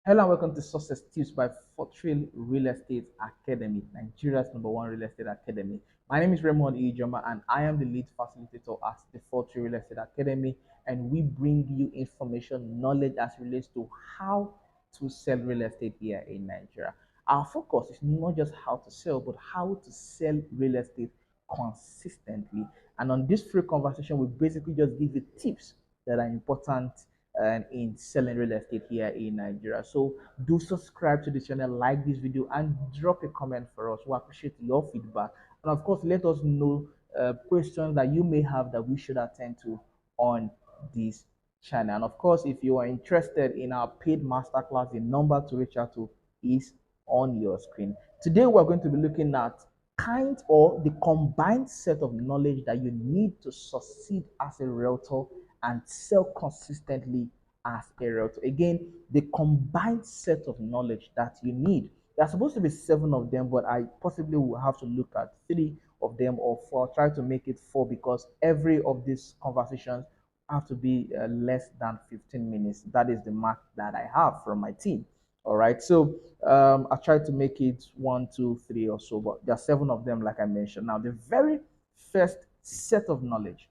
Hello and welcome to Success Tips by Fortreal Real Estate Academy, Nigeria's #1 real estate academy. My name is Raymond Ejoma and I am the lead facilitator at the Fortreal Real Estate Academy, and we bring you information, knowledge as relates to how to sell real estate here in Nigeria. Our focus is not just how to sell, but how to sell real estate consistently. And on this free conversation, we basically just give you tips that are important in selling real estate here in Nigeria. So do subscribe to the channel, like this video, and drop a comment for us. We appreciate your feedback. And of course, let us know questions that you may have that we should attend to on this channel. And of course, if you are interested in our paid masterclass, the number to reach out to is on your screen. Today, we're going to be looking at kind or the combined set of knowledge that you need to succeed as a realtor and sell consistently as a realtor. Again, the combined set of knowledge that you need. There are supposed to be 7 of them, but I possibly will have to look at 3 of them or 4. Try to make it 4 because every of these conversations have to be less than 15 minutes. That is the mark that I have from my team. All right, so I tried to make it 1, 2, 3 or so, but there are 7 of them, like I mentioned. Now, the very first set of knowledge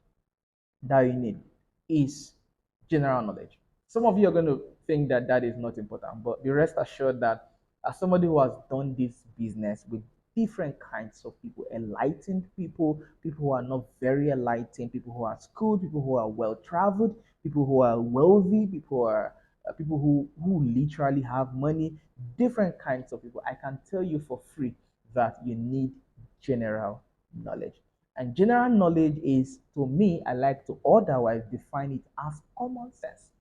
that you need is general knowledge. Some of you are going to think that that is not important, but be rest assured that as somebody who has done this business with different kinds of people, enlightened people, people who are not very enlightened, people who are schooled, people who are well traveled, people who are wealthy, people who are people who literally have money, different kinds of people. I can tell you for free that you need general knowledge. And general knowledge is, to me, I like to otherwise define it as common sense.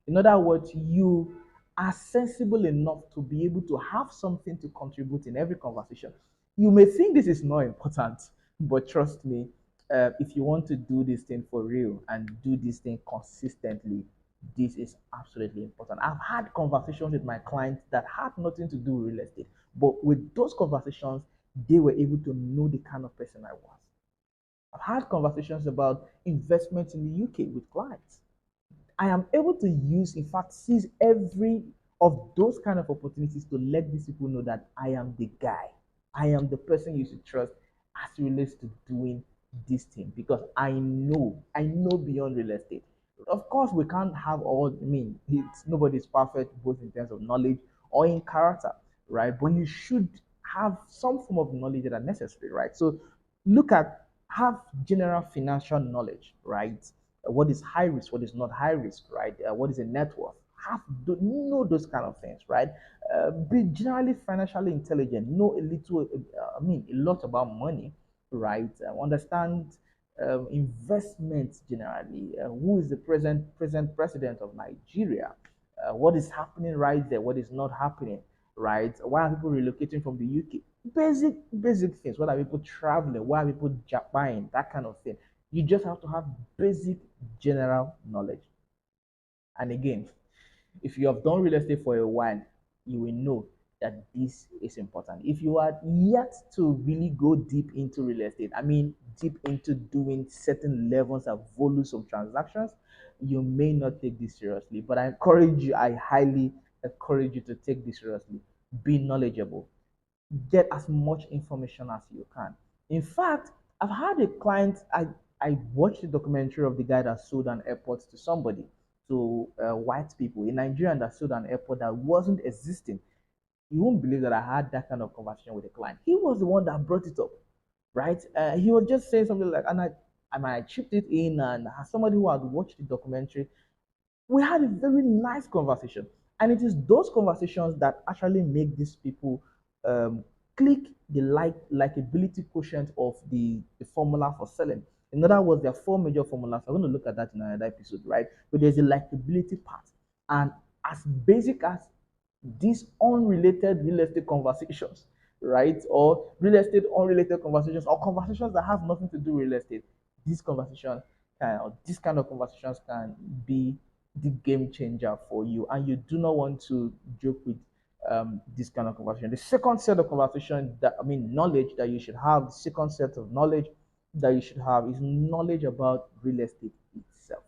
In other words, you are sensible enough to be able to have something to contribute in every conversation. You may think this is not important, but trust me, if you want to do this thing for real and do this thing consistently, this is absolutely important. I've had conversations with my clients that had nothing to do with real estate, but with those conversations, they were able to know the kind of person I was. I've had conversations about investment in the UK with clients. I am able to use, in fact, seize every of those kind of opportunities to let these people know that I am the guy. I am the person you should trust as it relates to doing this thing because I know beyond real estate. Of course, we can't have all, I mean, nobody's perfect both in terms of knowledge or in character, right? But you should have some form of knowledge that are necessary, right? So look at, have general financial knowledge, right? What is high risk, what is not high risk, right? What is a net worth? Have to know those kind of things, right? Be generally financially intelligent. Know a little, a lot about money, right? Understand investments generally. Who is the present president of Nigeria? What is happening right there? What is not happening, right? Why are people relocating from the UK? Basic things. Why are people traveling? Why are people Japan? That kind of thing. You just have to have basic general knowledge. And again, if you have done real estate for a while, you will know that this is important. If you are yet to really go deep into real estate, I mean, deep into doing certain levels of volumes of transactions, you may not take this seriously. But I highly encourage you to take this seriously. Be knowledgeable, get as much information as you can. In fact, I've had a client, I watched the documentary of the guy that sold an airport to somebody, to white people in Nigeria, that sold an airport that wasn't existing. You won't believe that I had that kind of conversation with a client. He was the one that brought it up, right? He was just saying something like, and I chipped it in, and as somebody who had watched the documentary, we had a very nice conversation. And it is those conversations that actually make these people um, click the likability quotient of the formula for selling. In other words, there are 4 major formulas. I'm going to look at that in another episode, right? But there's a likability part. And as basic as these unrelated real estate conversations, right? Or real estate unrelated conversations, or conversations that have nothing to do with real estate, these conversations or this kind of conversations can be the game changer for you, and you do not want to joke with this kind of conversation. The second set of conversation that, knowledge that you should have, the second set of knowledge that you should have is knowledge about real estate itself.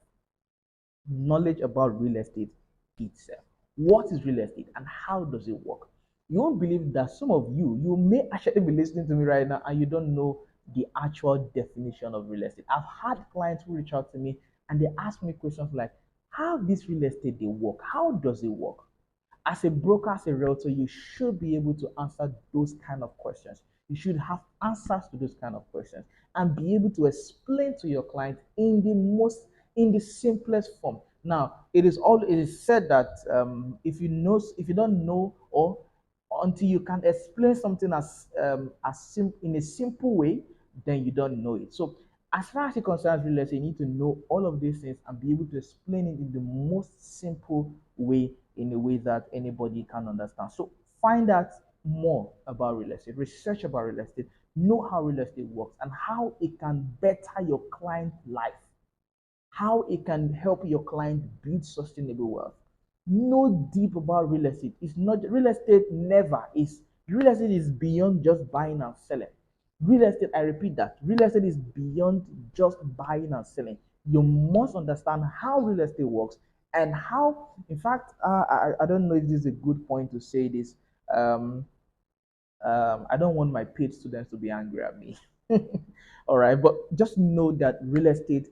Knowledge about real estate itself. What is real estate and how does it work? You won't believe that some of you may actually be listening to me right now and you don't know the actual definition of real estate. I've had clients who reach out to me and they ask me questions like, how this real estate they work? How does it work? As a broker, as a realtor, you should be able to answer those kind of questions. You should have answers to those kind of questions and be able to explain to your client in the simplest form. Now, it is said that if you don't know or until you can explain something in a simple way, then you don't know it. So as far as it concerns real estate, you need to know all of these things and be able to explain it in the most simple way, in a way that anybody can understand. So find out more about real estate, research about real estate, know how real estate works and how it can better your client life, how it can help your client build sustainable wealth. Know deep about real estate. It's not real estate, never is. Real estate is beyond just buying and selling. Real estate, I repeat that, real estate is beyond just buying and selling. You must understand how real estate works and how, in fact, I don't know if this is a good point to say this. Um, I don't want my paid students to be angry at me. All right, but just know that real estate,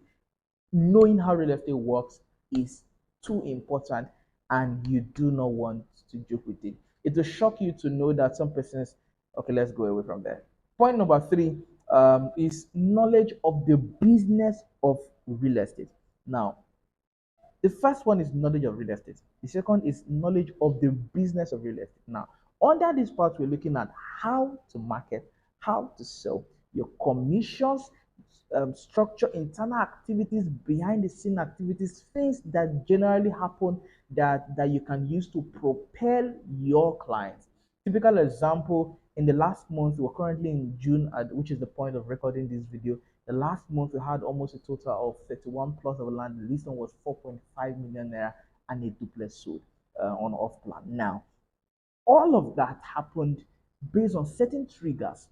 knowing how real estate works is too important and you do not want to joke with it. It will shock you to know that some persons, okay, let's go away from there. Point number three is knowledge of the business of real estate. Now, the first one is knowledge of real estate. The second is knowledge of the business of real estate. Now, under this part, we're looking at how to market, how to sell, your commissions, structure, internal activities, behind the scene activities, things that generally happen that you can use to propel your clients. Typical example, in the last month, we're currently in June, which is the point of recording this video. The last month, we had almost a total of 31 plots of land. The lease one was 4.5 million naira and a duplex sold on off plan. Now, all of that happened based on certain triggers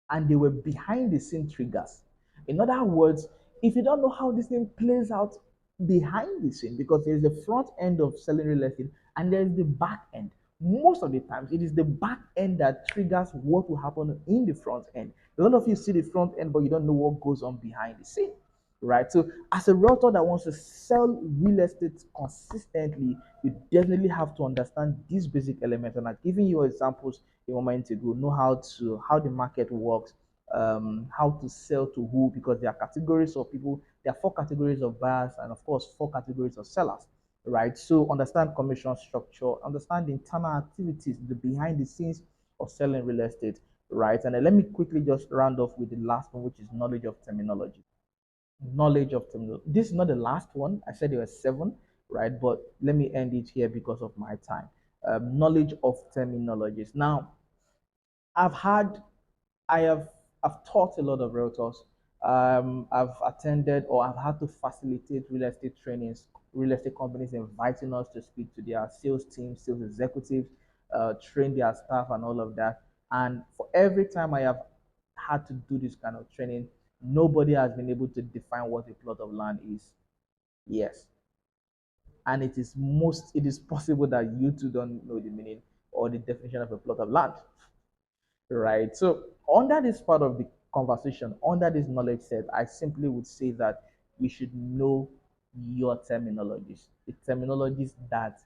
and they were behind the scene triggers. In other words, if you don't know how this thing plays out behind the scene, because there's the front end of selling real estate and there's the back end. Most of the times, it is the back end that triggers what will happen in the front end. A lot of you see the front end, but you don't know what goes on behind the scene, right? So, as a realtor that wants to sell real estate consistently, you definitely have to understand these basic elements. And I've given you examples a moment ago. Know how the market works, how to sell to who, because there are categories of people. There are four categories of buyers, and of course, four categories of sellers, right? So understand commission structure, understand the internal activities, the behind the scenes of selling real estate, right? And then let me quickly just round off with the last one, which is knowledge of terminology. Knowledge of terminology. This is not the last one. I said there were seven, right? But let me end it here because of my time. Knowledge of terminologies. Now, I've had I've taught a lot of realtors. I've attended or I've had to facilitate real estate trainings, real estate companies inviting us to speak to their sales team, sales executives, train their staff and all of that. And for every time I have had to do this kind of training, nobody has been able to define what a plot of land is. Yes. And it is possible that you too don't know the meaning or the definition of a plot of land, right? So under this part of the conversation, under this knowledge set, I simply would say that you should know your terminologies, the terminologies that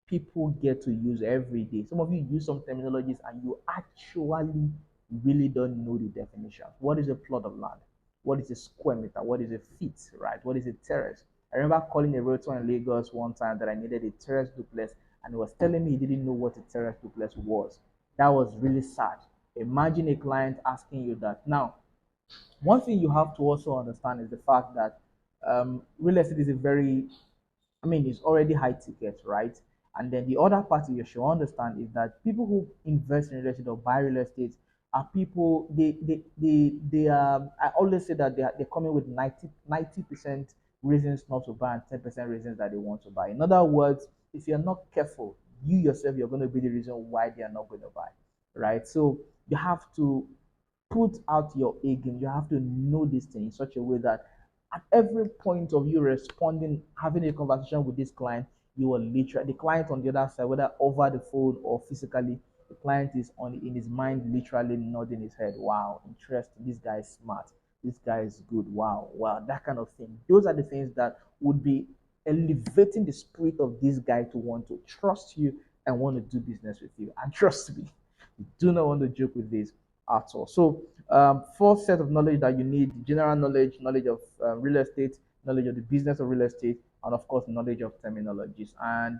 people get to use every day. Some of you use some terminologies and you actually really don't know the definition. What is a plot of land? What is a square meter? What is a feet, right? What is a terrace? I remember calling a realtor in Lagos one time that I needed a terrace duplex, and he was telling me he didn't know what a terrace duplex was. That was really sad. Imagine a client asking you that. Now, one thing you have to also understand is the fact that real estate is a very, I mean, it's already high ticket, right? And then the other part you should understand is that people who invest in real estate or buy real estate are people, they I always say that they're coming with 90% reasons not to buy and 10% reasons that they want to buy. In other words, if you're not careful, you yourself, you're going to be the reason why they are not going to buy, right? So you have to put out your A game. You have to know this thing in such a way that at every point of you responding, having a conversation with this client, You are literally the client on the other side, whether over the phone or physically. The client is on in his mind, literally nodding his head. Wow, interesting. This guy is smart. This guy is good. Wow, wow, that kind of thing. Those are the things that would be elevating the spirit of this guy to want to trust you and want to do business with you. And trust me, you do not want to joke with this at all. So, fourth set of knowledge that you need: general knowledge, knowledge of real estate, knowledge of the business of real estate, and of course, knowledge of terminologies. And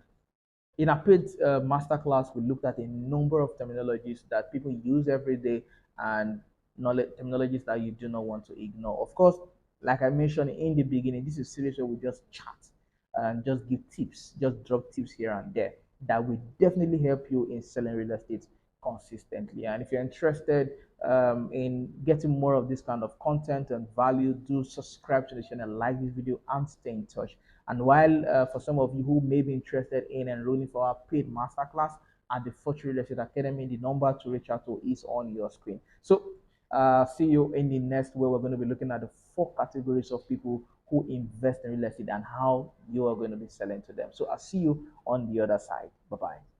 in our paid masterclass, we looked at a number of terminologies that people use every day and knowledge terminologies that you do not want to ignore. Of course, like I mentioned in the beginning, this is a series where we just chat and just give tips, just drop tips here and there that will definitely help you in selling real estate consistently. And if you're interested in getting more of this kind of content and value, do subscribe to the channel, like this video, and stay in touch. And while for some of you who may be interested in enrolling for our paid masterclass at the Fortreal Real Estate Academy, the number to reach out to is on your screen. So see you in the next, where we're going to be looking at the 4 categories of people who invest in real estate and how you are going to be selling to them. So I'll see you on the other side. Bye bye.